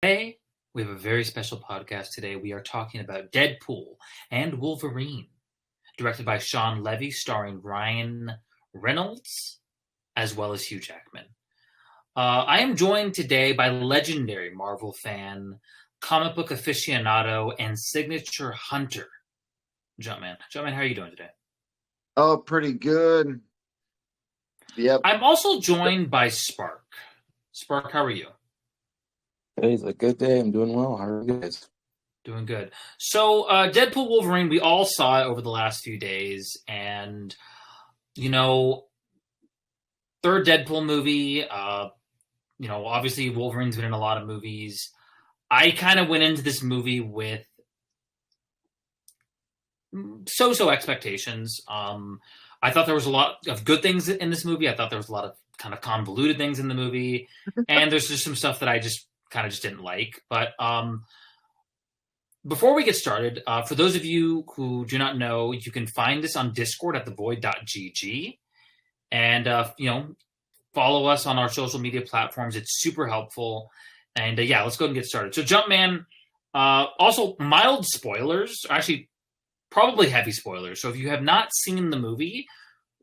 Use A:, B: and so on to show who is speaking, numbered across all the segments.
A: Today, we have a very special podcast today. We are talking about Deadpool and Wolverine, directed by Sean Levy, starring Ryan Reynolds, as well as Hugh Jackman. I am joined today by legendary Marvel fan, comic book aficionado, and signature hunter, Jumpman. Jumpman, how are you doing today?
B: Oh, pretty good. Yep.
A: I'm also joined by Spark. Spark, how are you?
C: Today's a good day. I'm doing well. How are you guys?
A: Doing good. So, Deadpool Wolverine, we all saw it over the last few days, and you know, third Deadpool movie. Obviously Wolverine's been in a lot of movies. I kind of went into this movie with so-so expectations. I thought there was a lot of good things in this movie. I thought there was a lot of kind of convoluted things in the movie, and there's just some stuff that I just kind of just didn't like. But before we get started, for those of you who do not know, you can find us on Discord at thevoid.gg. And follow us on our social media platforms. It's super helpful. And let's go ahead and get started. So Jumpman, also mild spoilers, actually probably heavy spoilers. So if you have not seen the movie,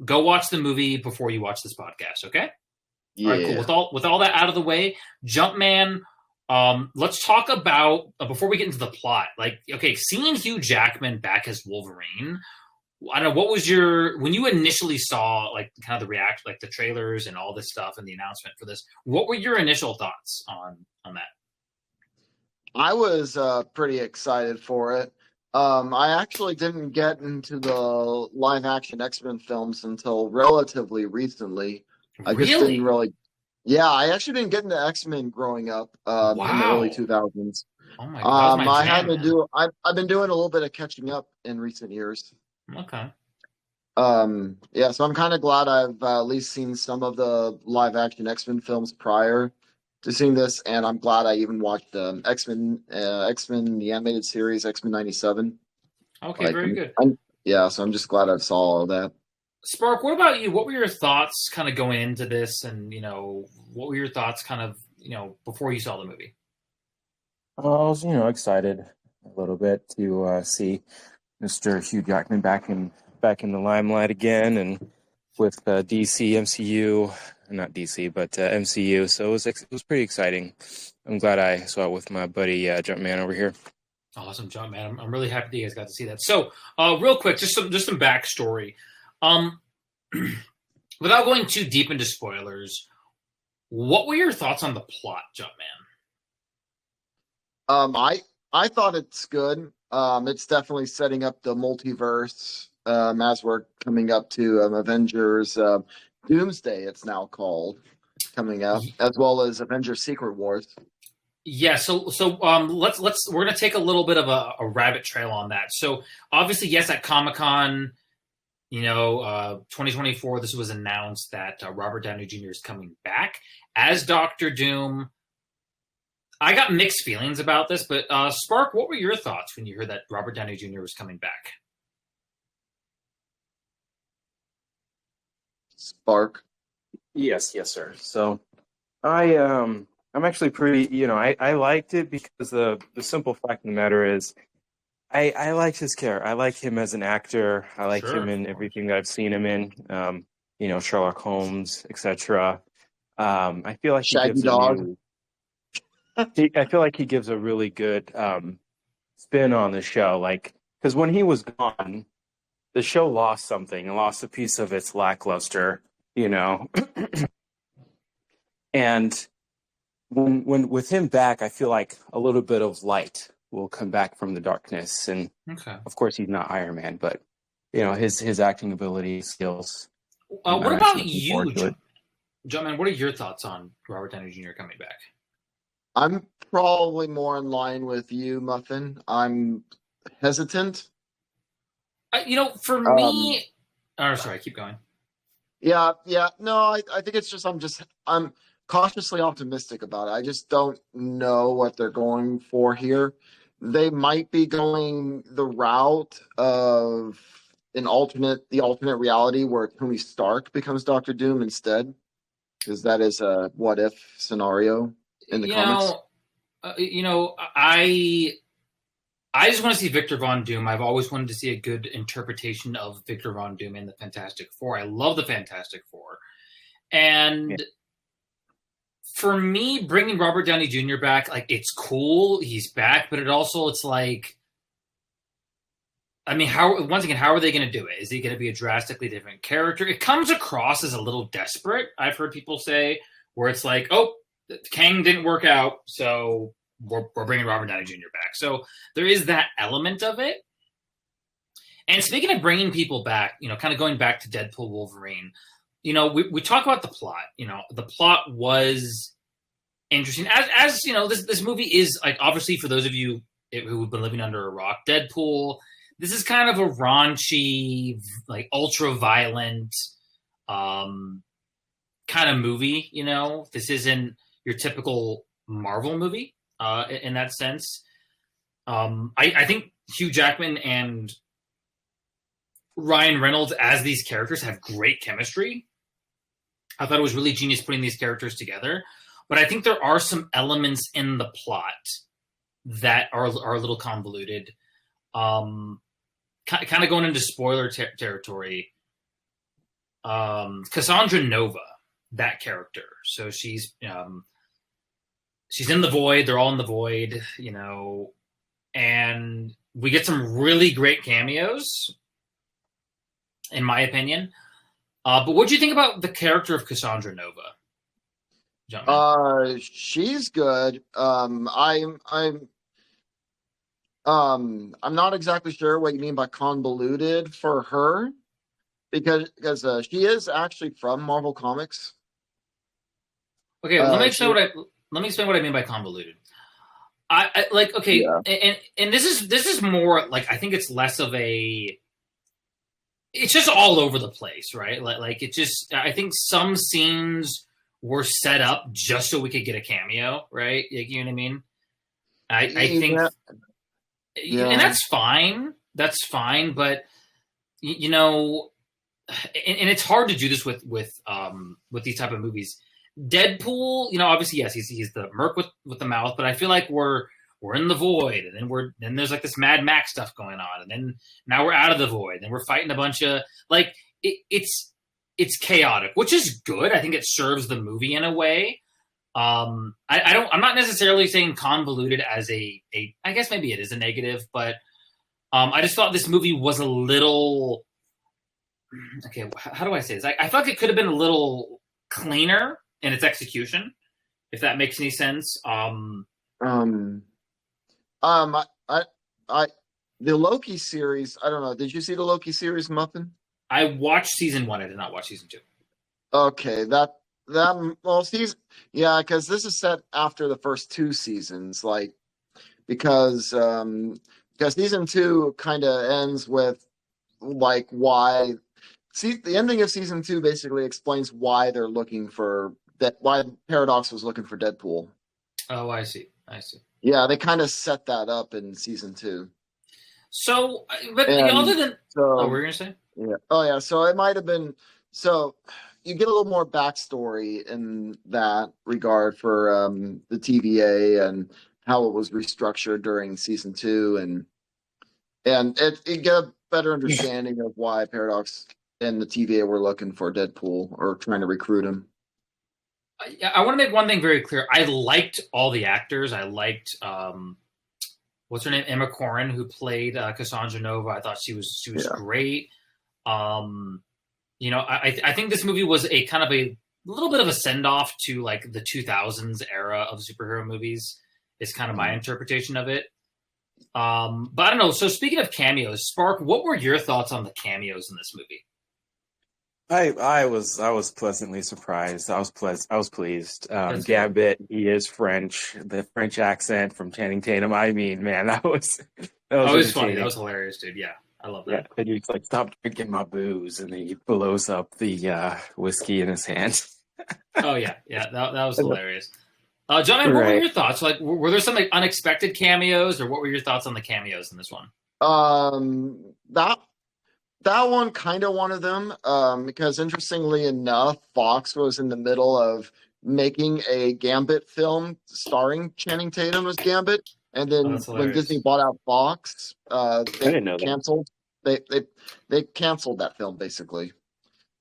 A: go watch the movie before you watch this podcast, okay?
B: Yeah.
A: All right, cool. With all that out of the way, Jumpman, let's talk about, before we get into the plot, seeing Hugh Jackman back as Wolverine, I don't know, what was when you initially saw kind of the trailers and all this stuff and the announcement for this, what were your initial thoughts on that?
B: I was pretty excited for it. I actually didn't get into the live action X-Men films until relatively recently. I just didn't really. Yeah, I actually didn't get into X-Men growing up in the early 2000s.
A: Oh my God,
B: I've been doing a little bit of catching up in recent years.
A: Okay.
B: So I'm kind of glad I've at least seen some of the live action X-Men films prior to seeing this, and I'm glad I even watched X-Men the animated series, X-Men '97.
A: Okay, very good.
B: So I'm just glad I saw all of that.
A: Spark, what about you? What were your thoughts kind of going into this, and what were your thoughts kind of before you saw the movie?
C: I was excited a little bit to see Mr. Hugh Jackman back in the limelight again, and with DC MCU, not DC but MCU. So it was pretty exciting. I'm glad I saw it with my buddy Jumpman over here.
A: Awesome, Jumpman. I'm really happy that you guys got to see that. So, real quick, just some backstory. Without going too deep into spoilers, what were your thoughts on the plot, Jumpman?
B: I thought it's good. It's definitely setting up the multiverse as we're coming up to Avengers Doomsday, it's now called, coming up, as well as Avengers Secret Wars.
A: Yeah, so we're gonna take a little bit of a rabbit trail on that. So obviously, yes, at Comic-Con, 2024, this was announced that Robert Downey Jr. is coming back as Doctor Doom. I got mixed feelings about this, but Spark, what were your thoughts when you heard that Robert Downey Jr. was coming back?
B: Spark.
C: Yes, sir. So I'm actually pretty, I liked it because the simple fact of the matter is I like his character. I like him as an actor. I like him in everything that I've seen him in. Sherlock Holmes, etc. I feel like
B: Shaggy Dog.
C: I feel like he gives a really good spin on the show. Because when he was gone, the show lost something. It lost a piece of its lackluster, And when with him back, I feel like a little bit of light will come back from the darkness. And of course, he's not Iron Man, but his acting ability, skills.
A: What about you, Jumpman? What are your thoughts on Robert Downey Jr. coming back?
B: I'm probably more in line with you, Muffin. I'm hesitant.
A: For me... Oh, sorry, keep going.
B: Yeah. No, I think it's just I'm cautiously optimistic about it. I just don't know what they're going for here. They might be going the route of the alternate reality where Tony Stark becomes Doctor Doom instead, because that is a what if scenario in the comics.
A: I just want to see Victor Von Doom. I've always wanted to see a good interpretation of Victor Von Doom in the Fantastic Four. I love the Fantastic Four.
C: Yeah.
A: And for me, bringing Robert Downey Jr. back, like, it's cool. He's back, but it's like, I mean, how are they going to do it? Is he going to be a drastically different character? It comes across as a little desperate, I've heard people say, where it's like, oh, Kang didn't work out, so we're bringing Robert Downey Jr. back. So there is that element of it. And speaking of bringing people back, kind of going back to Deadpool Wolverine, we talk about the plot. The plot was interesting. As this movie is, like, obviously, for those of you who have been living under a rock, Deadpool, this is kind of a raunchy, like, ultra violent kind of movie. This isn't your typical Marvel movie in that sense. I think Hugh Jackman and Ryan Reynolds as these characters have great chemistry. I thought it was really genius putting these characters together. But I think there are some elements in the plot that are a little convoluted. Kind of going into spoiler territory. Cassandra Nova, that character. So she's in the void. They're all in the void, and we get some really great cameos, in my opinion. But what do you think about the character of Cassandra Nova?
B: She's good. I'm not exactly sure what you mean by convoluted for her, because she is actually from Marvel Comics.
A: Okay, let me explain what I mean by convoluted. I like, okay, yeah. and this is more like, I think it's less of a. It's just all over the place, right? Like it just. I think some scenes were set up just so we could get a cameo, right? Like, you know what I mean? I think, yeah. And that's fine. That's fine, but and it's hard to do this with these type of movies. Deadpool, obviously, yes, he's the merc with the mouth, but I feel like we're in the void, and then there's like this Mad Max stuff going on, and then now we're out of the void, and we're fighting a bunch of, like, it's chaotic, which is good. I think it serves the movie in a way. I'm not necessarily saying convoluted as a I guess maybe it is a negative, but I just thought this movie was a little, okay, how do I say this? I felt like it could have been a little cleaner in its execution, if that makes any sense.
B: The Loki series, I don't know. Did you see the Loki series, Muffin?
A: I watched season 1. I did not watch season 2.
B: Okay, because this is set after the first 2 seasons, like, because season 2 kind of ends with, like, why. See, the ending of season 2 basically explains why they're looking for that. Why Paradox was looking for Deadpool.
A: Oh, I see.
B: Yeah, they kind of set that up in season 2.
A: So, but other than, what were you gonna say?
B: Yeah. Oh, yeah. So it might have been. So you get a little more backstory in that regard for the TVA and how it was restructured during season 2, and it get a better understanding of why Paradox and the TVA were looking for Deadpool or trying to recruit him.
A: I want to make one thing very clear. I liked all the actors. I liked what's her name, Emma Corrin, who played Cassandra Nova. I thought she was great. I think this movie was a kind of a little bit of a send off to, like, the 2000s era of superhero movies. Is kind of my interpretation of it. But I don't know. So speaking of cameos, Spark, what were your thoughts on the cameos in this movie?
C: I was pleasantly surprised. I was pleased. Gambit, he is French. The French accent from Channing Tatum. I mean, man, that was
A: funny. That was hilarious, dude. Yeah, I love that.
C: Yeah, and he's like, "Stop drinking my booze," and then he blows up the whiskey in his hand.
A: Oh yeah, that was hilarious. John, what were your thoughts? Like, were there some, like, unexpected cameos, or what were your thoughts on the cameos in this one?
B: That one, kind of one of them, because interestingly enough, Fox was in the middle of making a Gambit film starring Channing Tatum as Gambit, and
A: Oh,
B: then
A: that's
B: when
A: hilarious.
B: Disney bought out Fox,
C: I
B: they
C: didn't know that.
B: canceled. They canceled that film basically,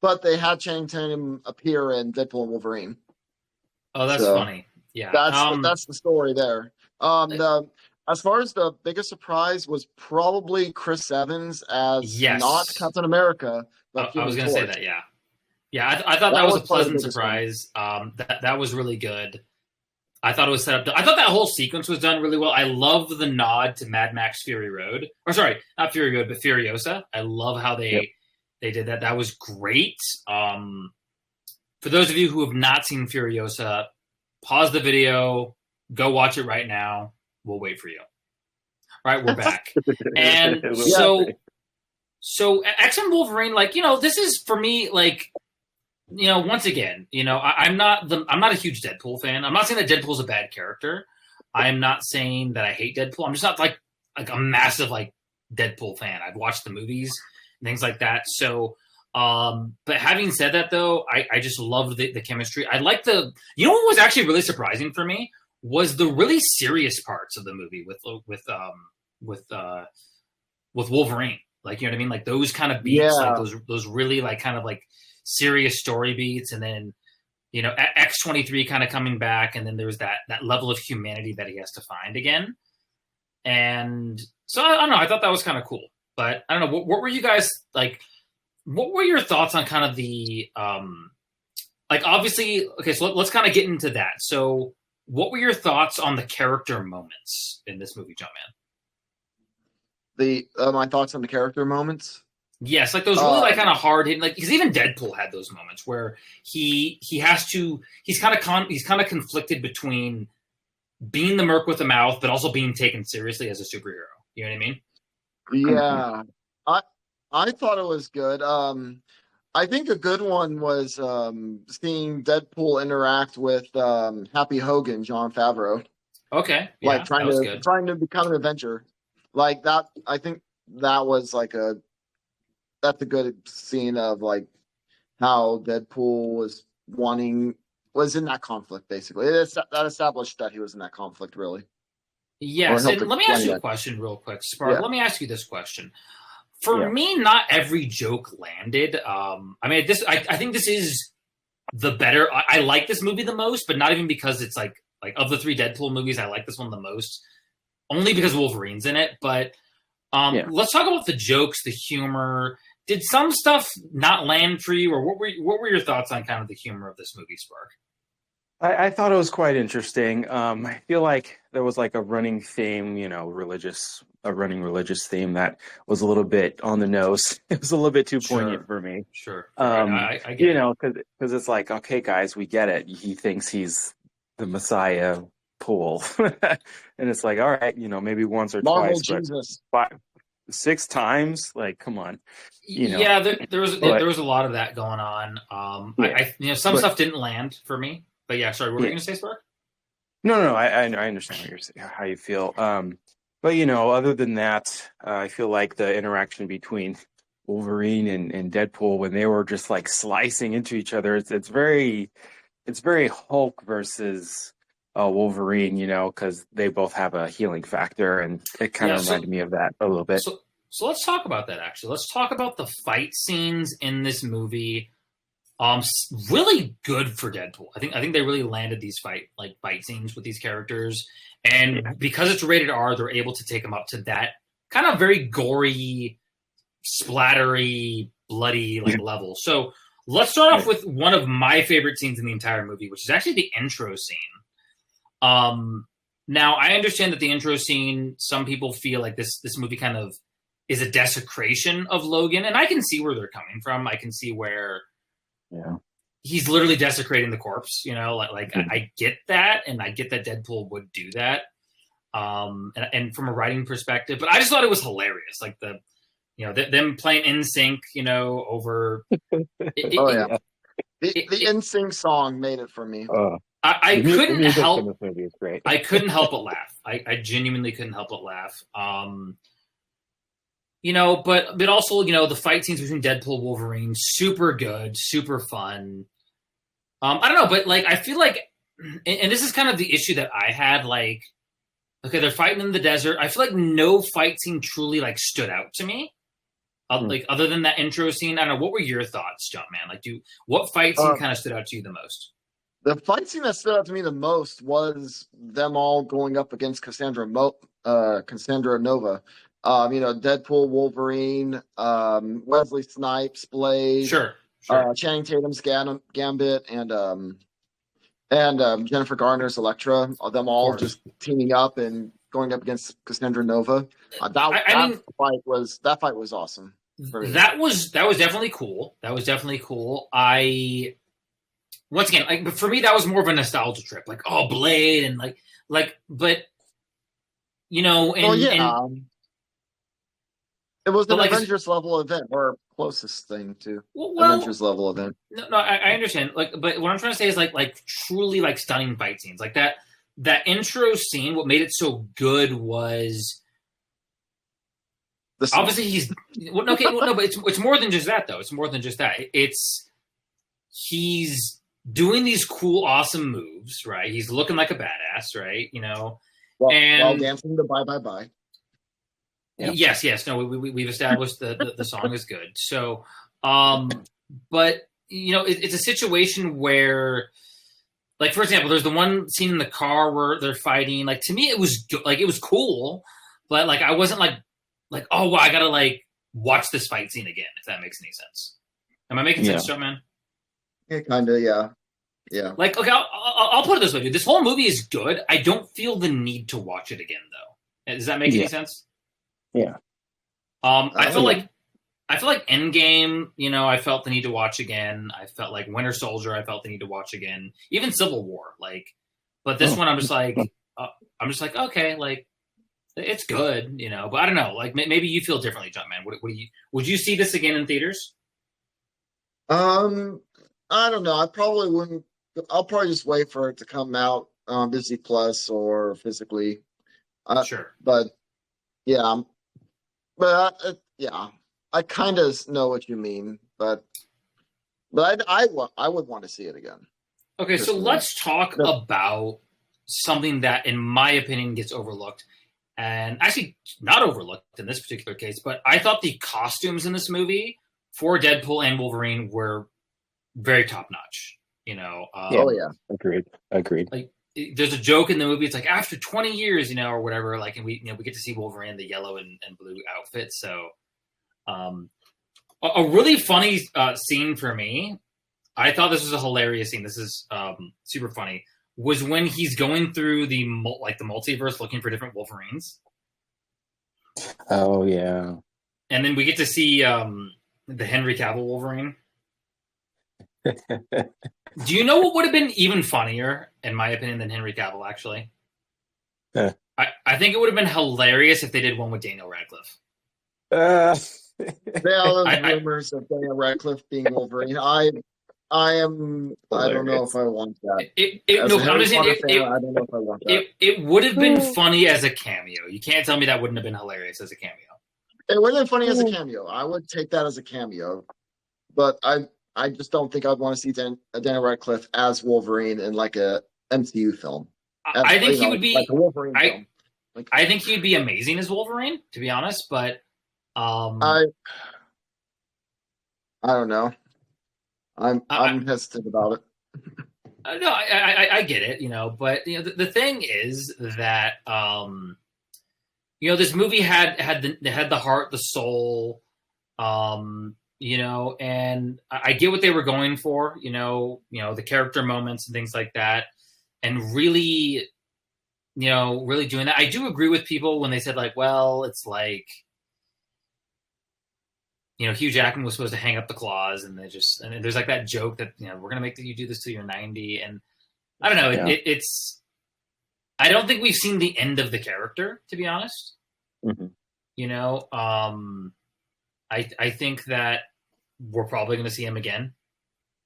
B: but they had Channing Tatum appear in Deadpool and Wolverine.
A: Oh, that's
B: So
A: funny. Yeah.
B: that's the story there. The as far as the biggest surprise was probably Chris Evans as not
A: Yes.
B: Captain America but
A: I
B: Human
A: was going to say
B: Torch.
A: that. Yeah. Yeah. I thought
B: That
A: that was
B: was
A: a
B: probably the
A: pleasant
B: biggest one.
A: surprise. That was really good. I thought it was set up. I thought that whole sequence was done really well. I love the nod to Mad Max Fury Road. Or sorry, not Fury Road, but Furiosa. I love how they did that. That was great. For those of you who have not seen Furiosa, pause the video, go watch it right now. We'll wait for you. All right, we're back. And so X-Men Wolverine, this is for me, once again, I'm not a huge Deadpool fan. I'm not saying that Deadpool's a bad character. I'm not saying that I hate Deadpool. I'm just not like a massive Deadpool fan. I've watched the movies and things like that. So, but having said that, though, I just loved the chemistry. I like what was actually really surprising for me was the really serious parts of the movie with Wolverine. Like, you know what I mean? Like those kind of beats, like those really kind of serious story beats, and then X-23 kind of coming back, and then there's that level of humanity that he has to find again. And so I don't know, I thought that was kind of cool. But I don't know, what were you guys like? What were your thoughts on kind of the obviously, okay, so let's kind of get into that. So what were your thoughts on the character moments in this movie, Jumpman?
B: My thoughts on the character moments.
A: Yes, those really kind of hard hitting, because even Deadpool had those moments where he's kind of conflicted between being the merc with a mouth, but also being taken seriously as a superhero. You know what I mean?
B: Yeah, I thought it was good. I think a good one was seeing Deadpool interact with Happy Hogan, Jon Favreau.
A: Okay, yeah,
B: trying to become an Avenger, like that. I think that was that's a good scene of how Deadpool was in that conflict. Basically, that established that he was in that conflict, really.
A: Yes, and let me ask you a question real quick, Spark. Yeah. Let me ask you this question. For me, not every joke landed. I mean, I think this is the better. I like this movie the most, but not even because it's like of the three Deadpool movies, I like this one the most. Only because Wolverine's in it. But let's talk about the jokes, the humor. Did some stuff not land for you, or what were your thoughts on kind of the humor of this movie, Spark?
C: I thought it was quite interesting. I feel like there was a running theme, a running religious theme that was a little bit on the nose. It was a little bit too poignant for me.
A: Sure. I get it.
C: Because it's okay, guys, we get it. He thinks he's the Messiah pool. And it's all right, maybe once or
B: Marvel
C: twice,
B: Jesus.
C: but 6 times, come on.
A: Yeah, there was a lot of that going on. Some stuff didn't land for me. But yeah, sorry, what were you going to say, Spark?
C: No, I understand how you feel. But other than that, I feel like the interaction between Wolverine and Deadpool when they were just slicing into each other, it's very Hulk versus Wolverine, because they both have a healing factor, and it kind of reminded me of that a little bit.
A: So let's talk about that. Actually, let's talk about the fight scenes in this movie. Really good for Deadpool. I think they really landed these fight scenes with these characters, and because it's rated R, they're able to take them up to that kind of very gory, splattery, bloody level. So let's start off with one of my favorite scenes in the entire movie, which is actually the intro scene. Now I understand that the intro scene, some people feel like this movie kind of is a desecration of Logan, and I can see where they're coming from. I can see where.
C: Yeah,
A: he's literally desecrating the corpse. I get that, and I get that Deadpool would do that, and from a writing perspective. But I just thought it was hilarious, them playing in sync, over.
B: The in sync song made it for me.
A: I couldn't help. I couldn't help but laugh. I genuinely couldn't help but laugh. But also, the fight scenes between Deadpool and Wolverine, super good, super fun. I don't know, but like I feel like, and this is kind of the issue that I had. Like, okay, they're fighting in the desert. I feel like no fight scene truly like stood out to me. Like other than that intro scene, I don't know. What were your thoughts, Jumpman? Like, what fight scene kind of stood out to you the most?
B: The fight scene that stood out to me the most was them all going up against Cassandra Nova. Deadpool, Wolverine, Wesley Snipes, Blade,
A: Sure.
B: Channing Tatum's Gambit, and Jennifer Garner's Elektra. Them all just teaming up and going up against Cassandra Nova. That fight was awesome.
A: That was definitely cool. Once again, like for me, that was more of a nostalgia trip. Like, oh, Blade and but you know, and
B: it was an Avengers level event, or closest thing to Avengers level event.
A: No, I understand. Like, but what I'm trying to say is like truly like stunning fight scenes. Like that intro scene. What made it so good was obviously he's but it's more than just that though. It's more than just that. He's doing these cool, awesome moves, right? He's looking like a badass, right? You know,
B: while dancing the bye bye bye.
A: Yep. Yes. No, we've established the song is good. So, but you know, it's a situation where, like, for example, there's the one scene in the car where they're fighting. Like, to me, it was it was cool, but like I wasn't like oh wow, I gotta like watch this fight scene again, if that makes any sense. Am I making sense, Jumpman?
B: Yeah, kind of, yeah.
A: Like, okay, I'll put it this way, dude. This whole movie is good. I don't feel the need to watch it again, though. Does that make any sense?
C: Yeah.
A: I feel like Endgame, you know, I felt the need to watch again. I felt like Winter Soldier, I felt the need to watch again. Even Civil War, like. But this one, I'm just like, okay, like, it's good, you know. But I don't know, like, maybe you feel differently, Jumpman. Would you see this again in theaters?
B: I don't know. I probably wouldn't. I'll probably just wait for it to come out on Disney Plus or physically.
A: Sure.
B: But yeah, I kind of know what you mean. But I would want to see it again.
A: Okay, so let's talk about something that, in my opinion, gets overlooked, and actually not overlooked in this particular case. But I thought the costumes in this movie for Deadpool and Wolverine were very top notch, you know.
C: Agreed.
A: Like, there's a joke in the movie. It's like after 20 years, you know, or whatever. Like, and we get to see Wolverine in the yellow and blue outfit. So, a really funny scene for me. I thought this was a hilarious scene. This is super funny. Was when he's going through the multiverse looking for different Wolverines.
C: Oh yeah.
A: And then we get to see the Henry Cavill Wolverine. Do you know what would have been even funnier, in my opinion, than Henry Cavill, actually? I think it would have been hilarious if they did one with Daniel Radcliffe.
B: There are those rumors of Daniel Radcliffe being Wolverine. I don't know if I want that.
A: I don't know if I want that. It would have been funny as a cameo. You can't tell me that wouldn't have been hilarious as a cameo.
B: It would have been funny as a cameo. I would take that as a cameo. But I just don't think I'd want to see Daniel Radcliffe as Wolverine in like a MCU film.
A: I think he would be
B: like a Wolverine film.
A: I think he'd be amazing as Wolverine, to be honest. But
B: I don't know. I'm hesitant about it.
A: No, I get it, you know. But you know, the thing is that you know, this movie had the heart, the soul. You know, and I get what they were going for, you know, the character moments and things like that, and really, you know, really doing that. I do agree with people when they said like, well, it's like, you know, Hugh Jackman was supposed to hang up the claws, and there's like that joke that, you know, we're gonna make you do this till you're 90, and I don't know, it's. I don't think we've seen the end of the character, to be honest.
C: Mm-hmm.
A: You know, I think that we're probably going to see him again,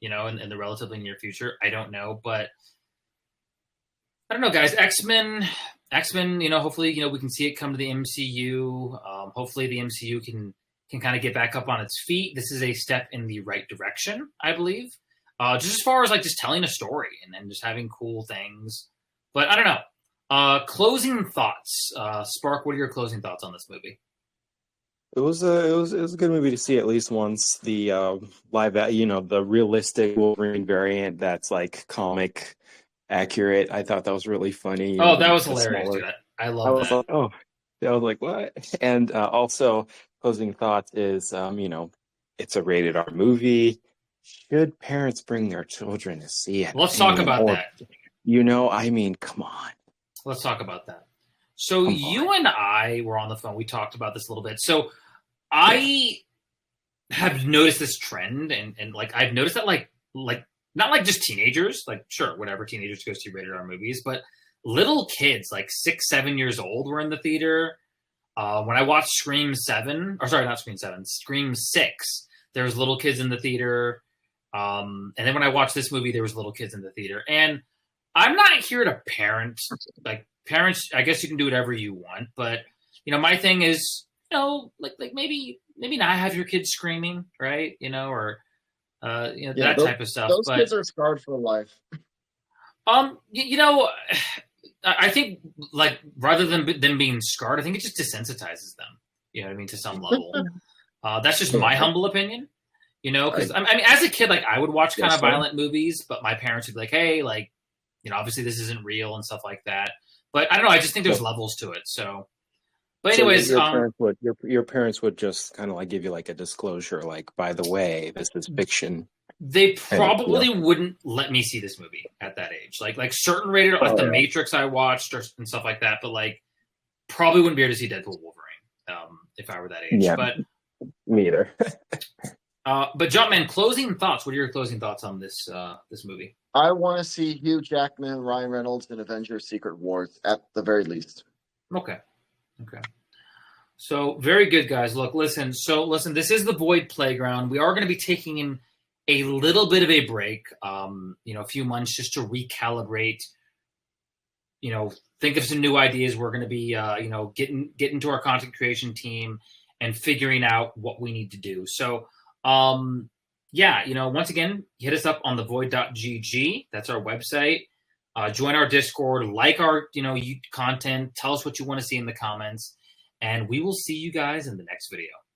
A: you know, in the relatively near future. I don't know, but I don't know, guys. X-Men, you know, hopefully, you know, we can see it come to the MCU. Hopefully the MCU can kind of get back up on its feet. This is a step in the right direction, I believe. just as far as like just telling a story and just having cool things. But I don't know. Closing thoughts. Spark, what are your closing thoughts on this movie?
C: It was a good movie to see at least once. The the realistic Wolverine variant that's like comic accurate. I thought that was really funny.
A: Oh, that was hilarious, dude. I love
C: was
A: that.
C: like, oh, I was like, what? And also, closing thoughts is, it's a rated R movie. Should parents bring their children to see it?
A: Let's talk about that.
C: Come on.
A: Let's talk about that. So you and I were on the phone. We talked about this a little bit. So I have noticed this trend, and like I've noticed that like not like just teenagers, like sure, whatever, teenagers go see rated R movies, but little kids like 6, 7 years old were in the theater. When I watched Scream 7, or sorry, not Scream 7, Scream 6, there was little kids in the theater. And then when I watched this movie, there was little kids in the theater. And I'm not here to parent. Like parents, I guess you can do whatever you want, but my thing is, like maybe not have your kids screaming, right? Or that type of stuff.
B: Those kids are scarred for life.
A: I think like rather than them being scarred, I think it just desensitizes them. You know what I mean? To some level. That's just my humble opinion. Because I mean, as a kid, like I would watch kind of violent movies, but my parents would be like, "Hey, like, obviously this isn't real and stuff like that." But I don't know. I just think there's levels to it. So, but anyways,
C: your parents would just kind of like give you like a disclosure, like, by the way, this is fiction.
A: They probably wouldn't let me see this movie at that age. Like certain rated, like The Matrix, I watched and stuff like that. But like, probably wouldn't be able to see Deadpool Wolverine if I were that age.
C: Yeah,
A: but
C: me either.
A: But Jumpman, closing thoughts. What are your closing thoughts on this movie?
B: I want to see Hugh Jackman, Ryan Reynolds, in Avengers: Secret Wars at the very least.
A: Okay. So very good, guys. Look, listen. This is the Void Playground. We are going to be taking in a little bit of a break. A few months just to recalibrate. Think of some new ideas. We're going to be, getting into our content creation team and figuring out what we need to do. So. Once again, hit us up on thevoid.gg. That's our website. Join our Discord, like our, content. Tell us what you want to see in the comments, and we will see you guys in the next video.